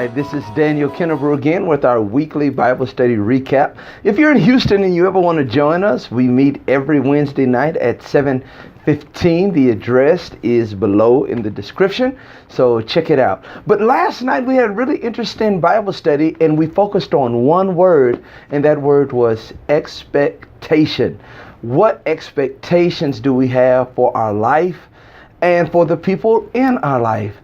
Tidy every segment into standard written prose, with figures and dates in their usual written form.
Hi, this is Daniel Kennebrew again with our weekly Bible study recap. If you're in Houston and you ever want to join us, we meet every Wednesday night at 7:15. The address is below in the description, so check it out. But last night we had a really interesting Bible study and we focused on one word, and that word was expectation. What expectations do we have for our life and for the people in our life?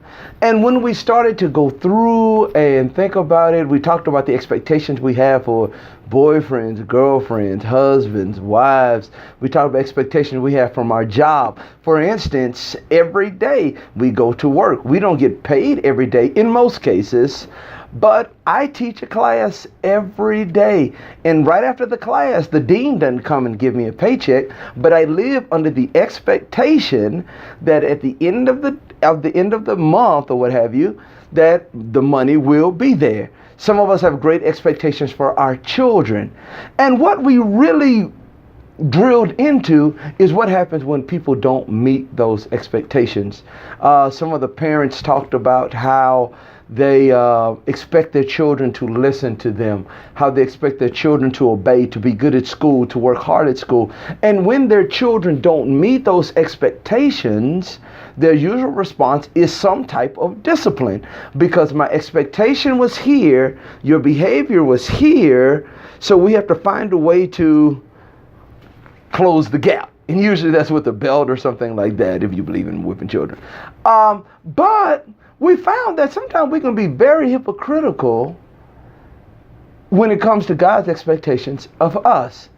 And when we started to go through and think about it, we talked about the expectations we have for boyfriends, girlfriends, husbands, wives. We talked about expectations we have from our job. For instance, every day we go to work. We don't get paid every day in most cases, but I teach a class every day. And right after the class, the dean doesn't come and give me a paycheck, but I live under the expectation that at the end of the month or what have you, that the money will be there. Some of us have great expectations for our children. And what we really drilled into is what happens when people don't meet those expectations. Some of the parents talked about how they expect their children to listen to them, how they expect their children to obey, to be good at school, to work hard at school. And when their children don't meet those expectations, their usual response is some type of discipline. Because my expectation was here, your behavior was here, so we have to find a way to close the gap. And usually that's with a belt or something like that, if you believe in whipping children. But we found that sometimes we can be very hypocritical when it comes to God's expectations of us.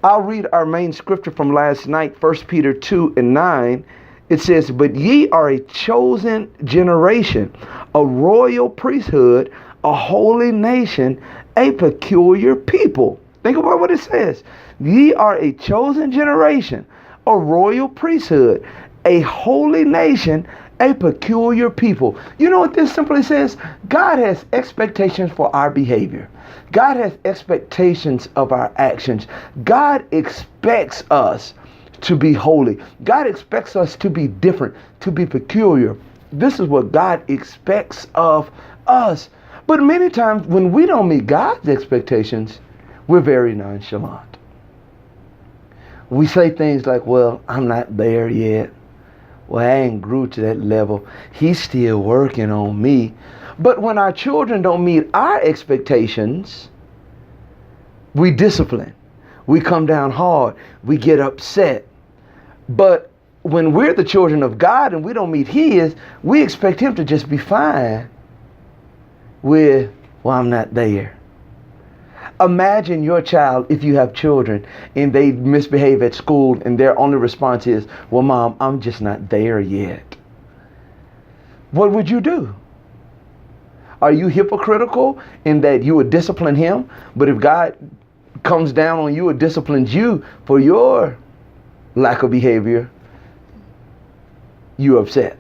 I'll read our main scripture from last night, 1 Peter 2:9. It says, "But ye are a chosen generation, a royal priesthood, a holy nation, a peculiar people." Think about what it says. Ye are a chosen generation, a royal priesthood, a holy nation, a peculiar people. You know what this simply says? God has expectations for our behavior. God has expectations of our actions. God expects us to be holy. God expects us to be different, to be peculiar. This is what God expects of us. But many times when we don't meet God's expectations, we're very nonchalant. We say things like, well, I'm not there yet. Well, I ain't grew to that level. He's still working on me. But when our children don't meet our expectations, we discipline. We come down hard. We get upset. But when we're the children of God and we don't meet His, we expect Him to just be fine with, well, I'm not there. Imagine your child, if you have children, and they misbehave at school and their only response is, well, Mom, I'm just not there yet. What would you do? Are you hypocritical in that you would discipline him, but if God comes down on you or disciplines you for your lack of behavior, you're upset?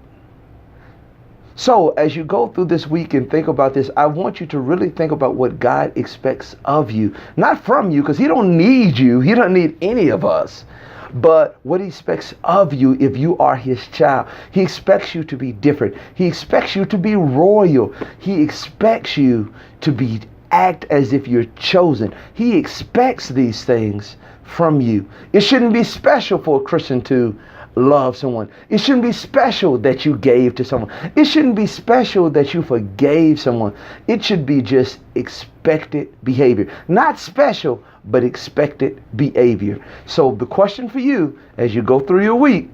So as you go through this week and think about this, I want you to really think about what God expects of you. Not from you, because He don't need you. He doesn't need any of us. But what He expects of you if you are His child. He expects you to be different. He expects you to be royal. He expects you to act as if you're chosen. He expects these things from you. It shouldn't be special for a Christian to love someone. It shouldn't be special that you gave to someone. It shouldn't be special that you forgave someone. It should be just expected behavior. Not special, but expected behavior. So the question for you as you go through your week,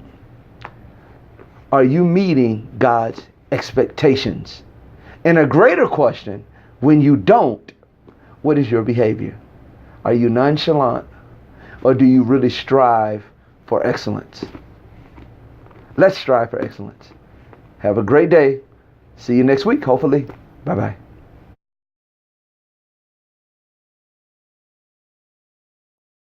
are you meeting God's expectations? And a greater question, when you don't, what is your behavior? Are you nonchalant, or do you really strive for excellence? Let's strive for excellence. Have a great day. See you next week, hopefully. Bye-bye.